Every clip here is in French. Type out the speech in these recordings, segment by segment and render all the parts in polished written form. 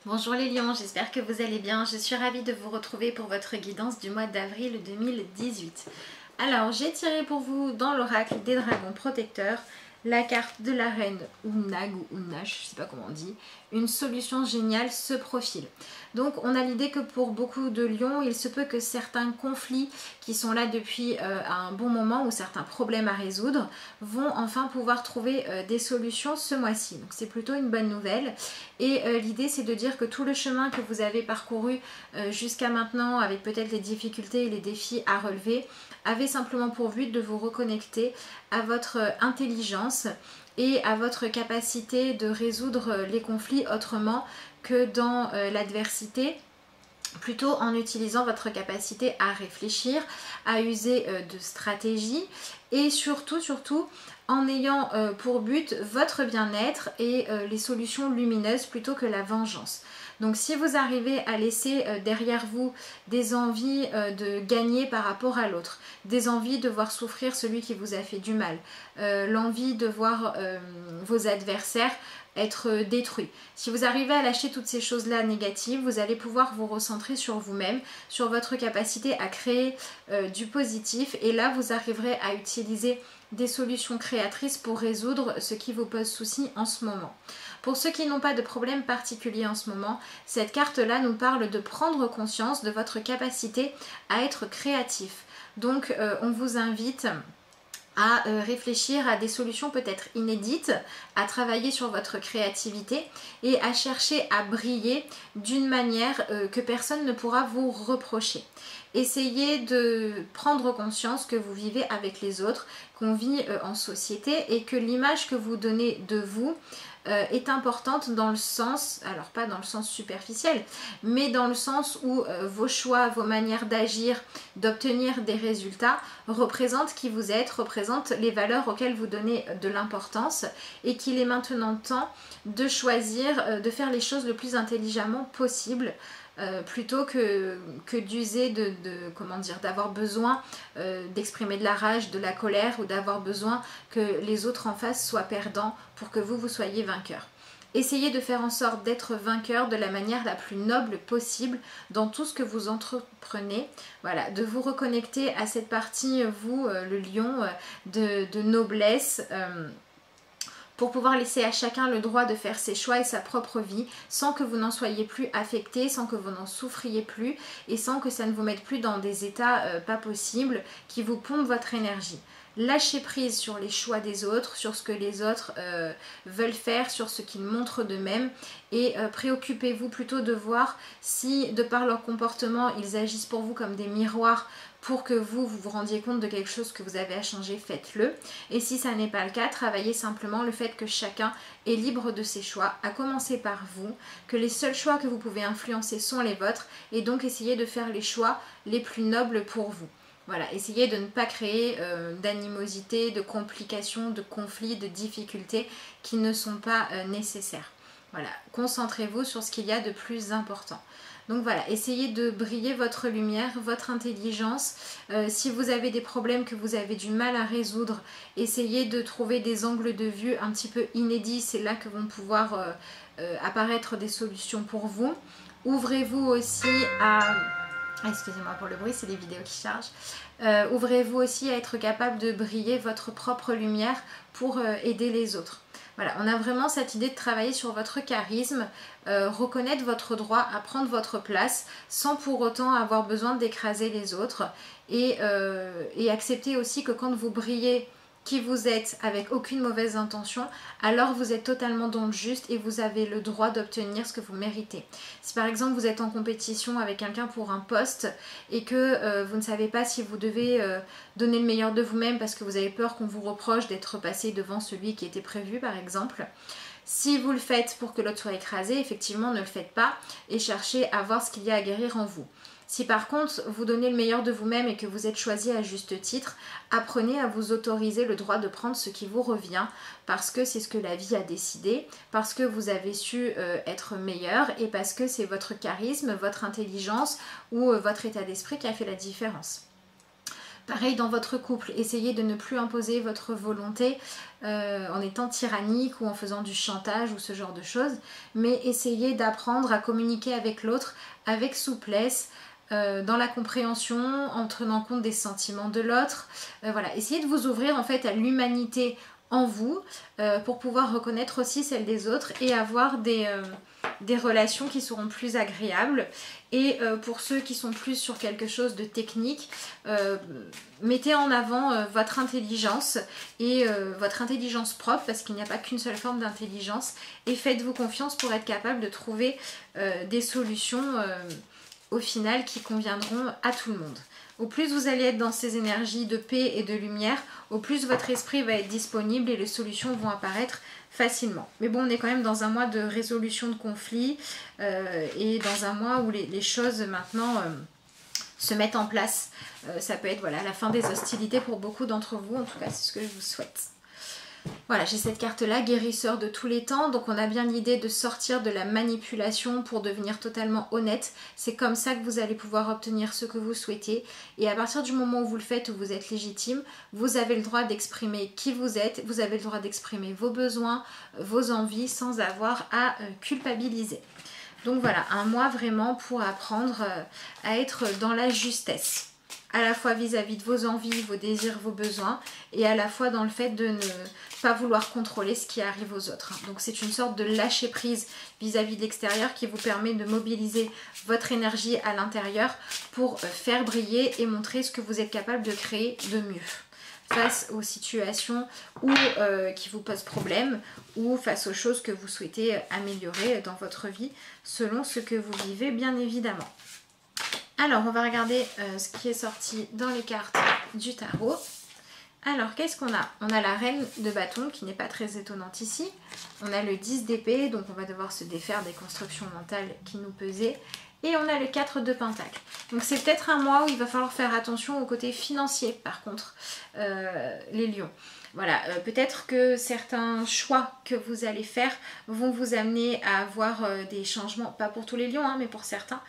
Bonjour les lions, j'espère que vous allez bien. Je suis ravie de vous retrouver pour votre guidance du mois d'avril 2018. Alors, j'ai tiré pour vous dans l'oracle des dragons protecteurs la carte de la reine Unag ou Unash, je ne sais pas comment on dit. Une solution géniale se profile. Donc on a l'idée que pour beaucoup de lions, il se peut que certains conflits qui sont là depuis un bon moment ou certains problèmes à résoudre vont enfin pouvoir trouver des solutions ce mois-ci. Donc c'est plutôt une bonne nouvelle. Et l'idée c'est de dire que tout le chemin que vous avez parcouru jusqu'à maintenant avec peut-être les difficultés et les défis à relever avait simplement pour but de vous reconnecter à votre intelligence et à votre capacité de résoudre les conflits autrement que dans l'adversité, plutôt en utilisant votre capacité à réfléchir, à user de stratégies et surtout en ayant pour but votre bien-être et les solutions lumineuses plutôt que la vengeance. Donc si vous arrivez à laisser derrière vous des envies de gagner par rapport à l'autre, des envies de voir souffrir celui qui vous a fait du mal, l'envie de voir vos adversaires être détruits. Si vous arrivez à lâcher toutes ces choses-là négatives, vous allez pouvoir vous recentrer sur vous-même, sur votre capacité à créer du positif et là vous arriverez à utiliser des solutions créatrices pour résoudre ce qui vous pose souci en ce moment. Pour ceux qui n'ont pas de problème particulier en ce moment, cette carte-là nous parle de prendre conscience de votre capacité à être créatif. Donc on vous invite à réfléchir à des solutions peut-être inédites, à travailler sur votre créativité et à chercher à briller d'une manière que personne ne pourra vous reprocher. Essayez de prendre conscience que vous vivez avec les autres, qu'on vit en société et que l'image que vous donnez de vous est importante dans le sens, alors pas dans le sens superficiel, mais dans le sens où vos choix, vos manières d'agir, d'obtenir des résultats représentent qui vous êtes, représentent les valeurs auxquelles vous donnez de l'importance et qu'il est maintenant temps de choisir de faire les choses le plus intelligemment possible. Plutôt que d'user comment dire, d'avoir besoin d'exprimer de la rage, de la colère ou d'avoir besoin que les autres en face soient perdants pour que vous soyez vainqueur. Essayez de faire en sorte d'être vainqueur de la manière la plus noble possible dans tout ce que vous entreprenez. Voilà, de vous reconnecter à cette partie, vous, le lion, de noblesse, pour pouvoir laisser à chacun le droit de faire ses choix et sa propre vie sans que vous n'en soyez plus affecté, sans que vous n'en souffriez plus et sans que ça ne vous mette plus dans des états pas possibles qui vous pompent votre énergie. Lâchez prise sur les choix des autres, sur ce que les autres veulent faire, sur ce qu'ils montrent d'eux-mêmes et préoccupez-vous plutôt de voir si de par leur comportement ils agissent pour vous comme des miroirs pour que vous vous rendiez compte de quelque chose que vous avez à changer, faites-le. Et si ça n'est pas le cas, travaillez simplement le fait que chacun est libre de ses choix, à commencer par vous, que les seuls choix que vous pouvez influencer sont les vôtres et donc essayez de faire les choix les plus nobles pour vous. Voilà, essayez de ne pas créer d'animosité, de complications, de conflits, de difficultés qui ne sont pas nécessaires. Voilà, concentrez-vous sur ce qu'il y a de plus important. Donc voilà, essayez de briller votre lumière, votre intelligence. Si vous avez des problèmes que vous avez du mal à résoudre, essayez de trouver des angles de vue un petit peu inédits. C'est là que vont pouvoir apparaître des solutions pour vous. Ouvrez-vous aussi à... Excusez-moi pour le bruit, c'est les vidéos qui chargent. Ouvrez-vous aussi à être capable de briller votre propre lumière pour aider les autres. Voilà, on a vraiment cette idée de travailler sur votre charisme, reconnaître votre droit à prendre votre place sans pour autant avoir besoin d'écraser les autres et accepter aussi que quand vous brillez qui vous êtes avec aucune mauvaise intention, alors vous êtes totalement dans le juste et vous avez le droit d'obtenir ce que vous méritez. Si par exemple vous êtes en compétition avec quelqu'un pour un poste et que vous ne savez pas si vous devez donner le meilleur de vous-même parce que vous avez peur qu'on vous reproche d'être passé devant celui qui était prévu par exemple, si vous le faites pour que l'autre soit écrasé, effectivement ne le faites pas et cherchez à voir ce qu'il y a à guérir en vous. Si par contre vous donnez le meilleur de vous-même et que vous êtes choisi à juste titre, apprenez à vous autoriser le droit de prendre ce qui vous revient parce que c'est ce que la vie a décidé, parce que vous avez su être meilleur et parce que c'est votre charisme, votre intelligence ou votre état d'esprit qui a fait la différence. Pareil dans votre couple, essayez de ne plus imposer votre volonté en étant tyrannique ou en faisant du chantage ou ce genre de choses, mais essayez d'apprendre à communiquer avec l'autre avec souplesse, dans la compréhension, en tenant compte des sentiments de l'autre. Voilà, essayez de vous ouvrir en fait à l'humanité en vous pour pouvoir reconnaître aussi celle des autres et avoir des relations qui seront plus agréables. Et pour ceux qui sont plus sur quelque chose de technique, mettez en avant votre intelligence et votre intelligence propre, parce qu'il n'y a pas qu'une seule forme d'intelligence, et faites-vous confiance pour être capable de trouver des solutions au final qui conviendront à tout le monde. Au plus vous allez être dans ces énergies de paix et de lumière, au plus votre esprit va être disponible et les solutions vont apparaître facilement. Mais bon, on est quand même dans un mois de résolution de conflits et dans un mois où les choses maintenant se mettent en place. Ça peut être voilà, la fin des hostilités pour beaucoup d'entre vous, en tout cas c'est ce que je vous souhaite. Voilà, j'ai cette carte-là, guérisseur de tous les temps. Donc on a bien l'idée de sortir de la manipulation pour devenir totalement honnête. C'est comme ça que vous allez pouvoir obtenir ce que vous souhaitez. Et à partir du moment où vous le faites, où vous êtes légitime, vous avez le droit d'exprimer qui vous êtes. Vous avez le droit d'exprimer vos besoins, vos envies, sans avoir à culpabiliser. Donc voilà, un mois vraiment pour apprendre à être dans la justesse. À la fois vis-à-vis de vos envies, vos désirs, vos besoins, et à la fois dans le fait de ne pas vouloir contrôler ce qui arrive aux autres. Donc c'est une sorte de lâcher prise vis-à-vis de l'extérieur qui vous permet de mobiliser votre énergie à l'intérieur pour faire briller et montrer ce que vous êtes capable de créer de mieux face aux situations qui vous posent problème ou face aux choses que vous souhaitez améliorer dans votre vie selon ce que vous vivez bien évidemment. Alors, on va regarder ce qui est sorti dans les cartes du tarot. Alors, qu'est-ce qu'on a? On a la reine de bâton qui n'est pas très étonnante ici. On a le 10 d'épée, donc on va devoir se défaire des constructions mentales qui nous pesaient. Et on a le 4 de pentacle. Donc c'est peut-être un mois où il va falloir faire attention au côté financier par contre, les lions. Voilà, peut-être que certains choix que vous allez faire vont vous amener à avoir des changements, pas pour tous les lions, hein, mais pour certains,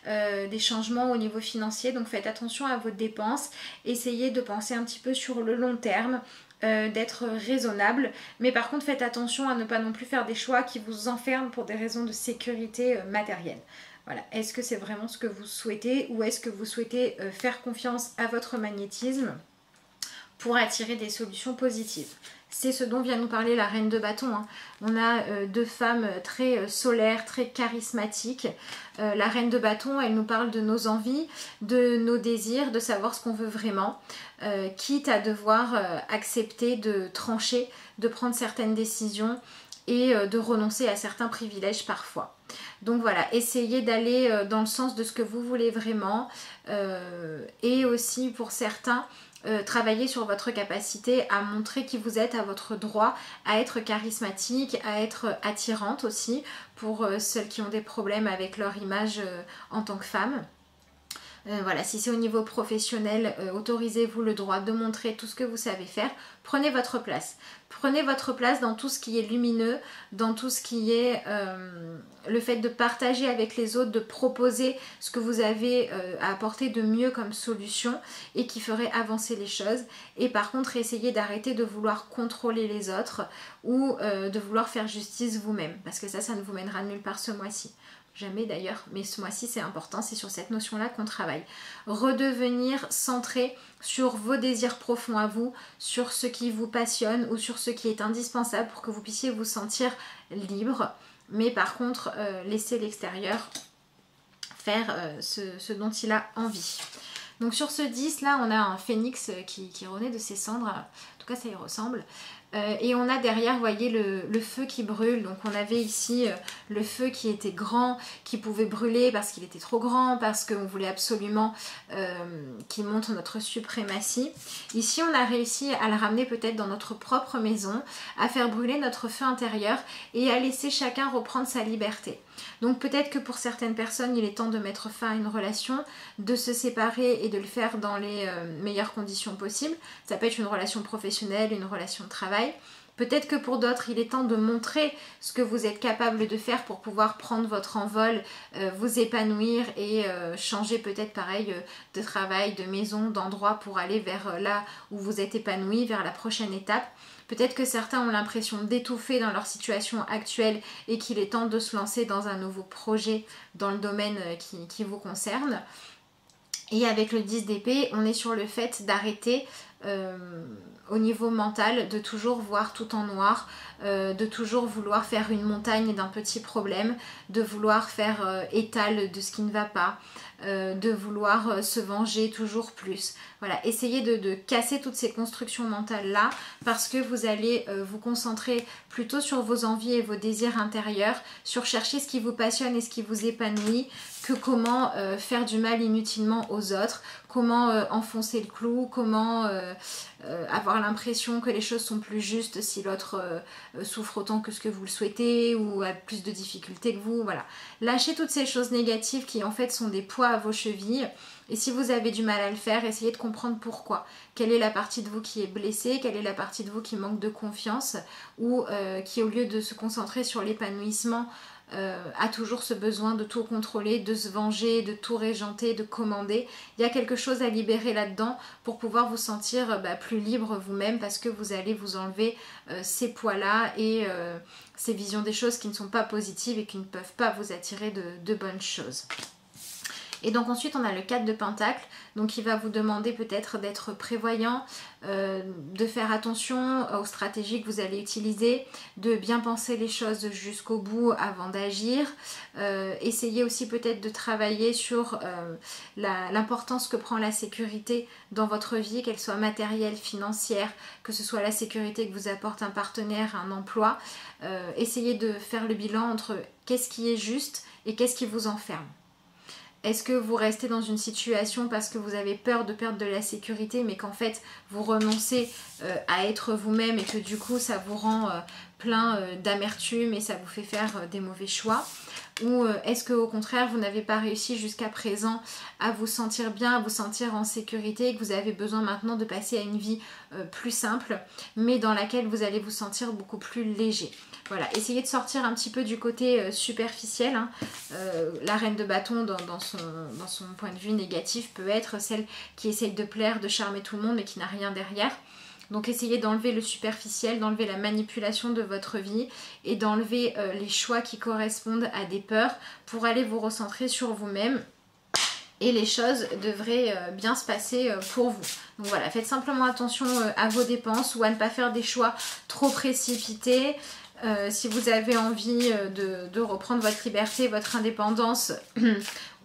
des changements au niveau financier. Donc faites attention à vos dépenses, essayez de penser un petit peu sur le long terme, d'être raisonnable, mais par contre faites attention à ne pas non plus faire des choix qui vous enferment pour des raisons de sécurité matérielle. Voilà, est-ce que c'est vraiment ce que vous souhaitez ou est-ce que vous souhaitez faire confiance à votre magnétisme pour attirer des solutions positives? C'est ce dont vient nous parler la reine de bâton, hein. On a deux femmes très solaires, très charismatiques. La reine de bâton, elle nous parle de nos envies, de nos désirs, de savoir ce qu'on veut vraiment, quitte à devoir accepter de trancher, de prendre certaines décisions et de renoncer à certains privilèges parfois. Donc voilà, essayez d'aller dans le sens de ce que vous voulez vraiment et aussi pour certains, travailler sur votre capacité à montrer qui vous êtes, à votre droit, à être charismatique, à être attirante aussi pour celles qui ont des problèmes avec leur image en tant que femme. Voilà, si c'est au niveau professionnel, autorisez-vous le droit de montrer tout ce que vous savez faire. Prenez votre place. Prenez votre place dans tout ce qui est lumineux, dans tout ce qui est le fait de partager avec les autres, de proposer ce que vous avez à apporter de mieux comme solution et qui ferait avancer les choses. Et par contre, essayez d'arrêter de vouloir contrôler les autres ou de vouloir faire justice vous-même. Parce que ça ne vous mènera nulle part ce mois-ci. Jamais d'ailleurs, mais ce mois-ci c'est important, c'est sur cette notion-là qu'on travaille. Redevenir centré sur vos désirs profonds à vous, sur ce qui vous passionne ou sur ce qui est indispensable pour que vous puissiez vous sentir libre. Mais par contre, laissez l'extérieur faire ce dont il a envie. Donc sur ce 10 là, on a un phénix qui renaît de ses cendres, en tout cas ça y ressemble. Et on a derrière, vous voyez, le feu qui brûle. Donc on avait ici le feu qui était grand, qui pouvait brûler parce qu'il était trop grand, parce qu'on voulait absolument qu'il montre notre suprématie. Ici on a réussi à le ramener peut-être dans notre propre maison, à faire brûler notre feu intérieur et à laisser chacun reprendre sa liberté. Donc peut-être que pour certaines personnes il est temps de mettre fin à une relation, de se séparer et de le faire dans les meilleures conditions possibles. Ça peut être une relation professionnelle, une relation de travail. Peut-être que pour d'autres, il est temps de montrer ce que vous êtes capable de faire pour pouvoir prendre votre envol, vous épanouir et changer peut-être pareil de travail, de maison, d'endroit pour aller vers là où vous êtes épanoui, vers la prochaine étape. Peut-être que certains ont l'impression d'étouffer dans leur situation actuelle et qu'il est temps de se lancer dans un nouveau projet dans le domaine qui vous concerne. Et avec le 10 d'épée, on est sur le fait d'arrêter au niveau mental, de toujours voir tout en noir, de toujours vouloir faire une montagne d'un petit problème, de vouloir faire étal de ce qui ne va pas, de vouloir se venger toujours plus. Voilà, essayez de casser toutes ces constructions mentales-là parce que vous allez vous concentrer plutôt sur vos envies et vos désirs intérieurs, sur chercher ce qui vous passionne et ce qui vous épanouit, que comment faire du mal inutilement aux autres, comment enfoncer le clou, comment avoir l'impression que les choses sont plus justes si l'autre souffre autant que ce que vous le souhaitez ou a plus de difficultés que vous. Voilà. Lâchez toutes ces choses négatives qui en fait sont des poids à vos chevilles. Et si vous avez du mal à le faire, essayez de comprendre pourquoi. Quelle est la partie de vous qui est blessée, quelle est la partie de vous qui manque de confiance ou qui au lieu de se concentrer sur l'épanouissement a toujours ce besoin de tout contrôler, de se venger, de tout régenter, de commander. Il y a quelque chose à libérer là-dedans pour pouvoir vous sentir plus libre vous-même parce que vous allez vous enlever ces poids-là et ces visions des choses qui ne sont pas positives et qui ne peuvent pas vous attirer de bonnes choses. Et donc ensuite on a le 4 de Pentacle, donc il va vous demander peut-être d'être prévoyant, de faire attention aux stratégies que vous allez utiliser, de bien penser les choses jusqu'au bout avant d'agir. Essayez aussi peut-être de travailler sur l'importance que prend la sécurité dans votre vie, qu'elle soit matérielle, financière, que ce soit la sécurité que vous apporte un partenaire, un emploi. Essayez de faire le bilan entre qu'est-ce qui est juste et qu'est-ce qui vous enferme. Est-ce que vous restez dans une situation parce que vous avez peur de perdre de la sécurité mais qu'en fait vous renoncez à être vous-même et que du coup ça vous rend plein d'amertume et ça vous fait faire des mauvais choix? Ou est-ce qu'au contraire vous n'avez pas réussi jusqu'à présent à vous sentir bien, à vous sentir en sécurité et que vous avez besoin maintenant de passer à une vie plus simple mais dans laquelle vous allez vous sentir beaucoup plus léger? Voilà, essayez de sortir un petit peu du côté superficiel. Hein. La reine de bâton dans son point de vue négatif peut être celle qui essaye de plaire, de charmer tout le monde mais qui n'a rien derrière. Donc essayez d'enlever le superficiel, d'enlever la manipulation de votre vie et d'enlever les choix qui correspondent à des peurs pour aller vous recentrer sur vous-même. Et les choses devraient bien se passer pour vous. Donc voilà, faites simplement attention à vos dépenses ou à ne pas faire des choix trop précipités. Si vous avez envie de reprendre votre liberté, votre indépendance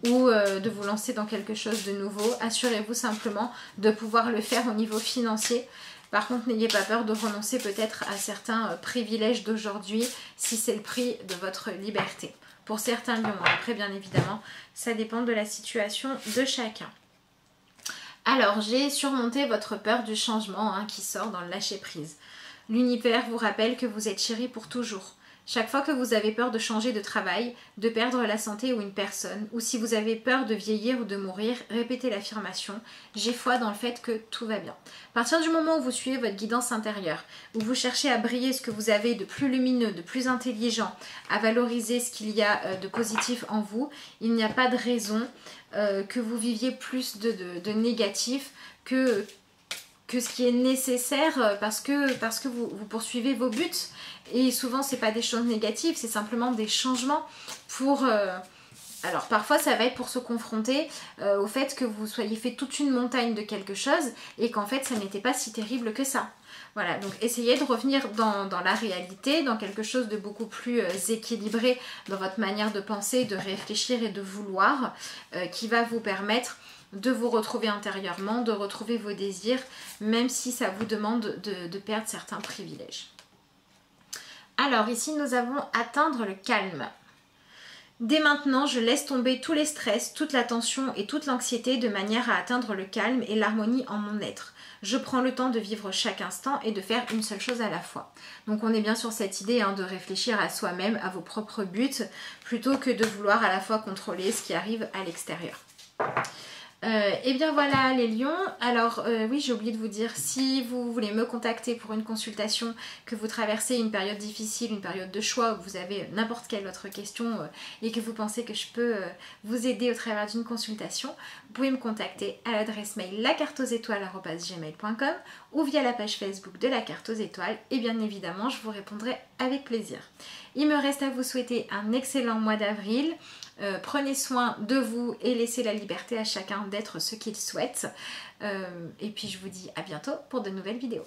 ou de vous lancer dans quelque chose de nouveau, assurez-vous simplement de pouvoir le faire au niveau financier. Par contre, n'ayez pas peur de renoncer peut-être à certains privilèges d'aujourd'hui si c'est le prix de votre liberté. Pour certains lions, après bien évidemment, ça dépend de la situation de chacun. Alors, j'ai surmonté votre peur du changement qui sort dans le lâcher-prise. L'univers vous rappelle que vous êtes chéri pour toujours. Chaque fois que vous avez peur de changer de travail, de perdre la santé ou une personne, ou si vous avez peur de vieillir ou de mourir, répétez l'affirmation « J'ai foi dans le fait que tout va bien ». À partir du moment où vous suivez votre guidance intérieure, où vous cherchez à briller ce que vous avez de plus lumineux, de plus intelligent, à valoriser ce qu'il y a de positif en vous, il n'y a pas de raison que vous viviez plus de négatif que ce qui est nécessaire parce que vous poursuivez vos buts. Et souvent, ce n'est pas des choses négatives, c'est simplement des changements pour... Alors, parfois, ça va être pour se confronter au fait que vous soyez fait toute une montagne de quelque chose et qu'en fait, ça n'était pas si terrible que ça. Voilà, donc essayez de revenir dans la réalité, dans quelque chose de beaucoup plus équilibré dans votre manière de penser, de réfléchir et de vouloir, qui va vous permettre de vous retrouver intérieurement, de retrouver vos désirs, même si ça vous demande de perdre certains privilèges. Alors ici, nous avons atteindre le calme. Dès maintenant, je laisse tomber tous les stress, toute la tension et toute l'anxiété de manière à atteindre le calme et l'harmonie en mon être. Je prends le temps de vivre chaque instant et de faire une seule chose à la fois. Donc on est bien sur cette idée de réfléchir à soi-même, à vos propres buts, plutôt que de vouloir à la fois contrôler ce qui arrive à l'extérieur. Et bien voilà les lions, alors oui j'ai oublié de vous dire, si vous voulez me contacter pour une consultation, que vous traversez une période difficile, une période de choix, où vous avez n'importe quelle autre question et que vous pensez que je peux vous aider au travers d'une consultation, vous pouvez me contacter à l'adresse mail lacarteauxétoiles@gmail.com ou via la page Facebook de la carte aux étoiles et bien évidemment je vous répondrai avec plaisir. Il me reste à vous souhaiter un excellent mois d'avril. Prenez soin de vous et laissez la liberté à chacun d'être ce qu'il souhaite. Et puis je vous dis à bientôt pour de nouvelles vidéos.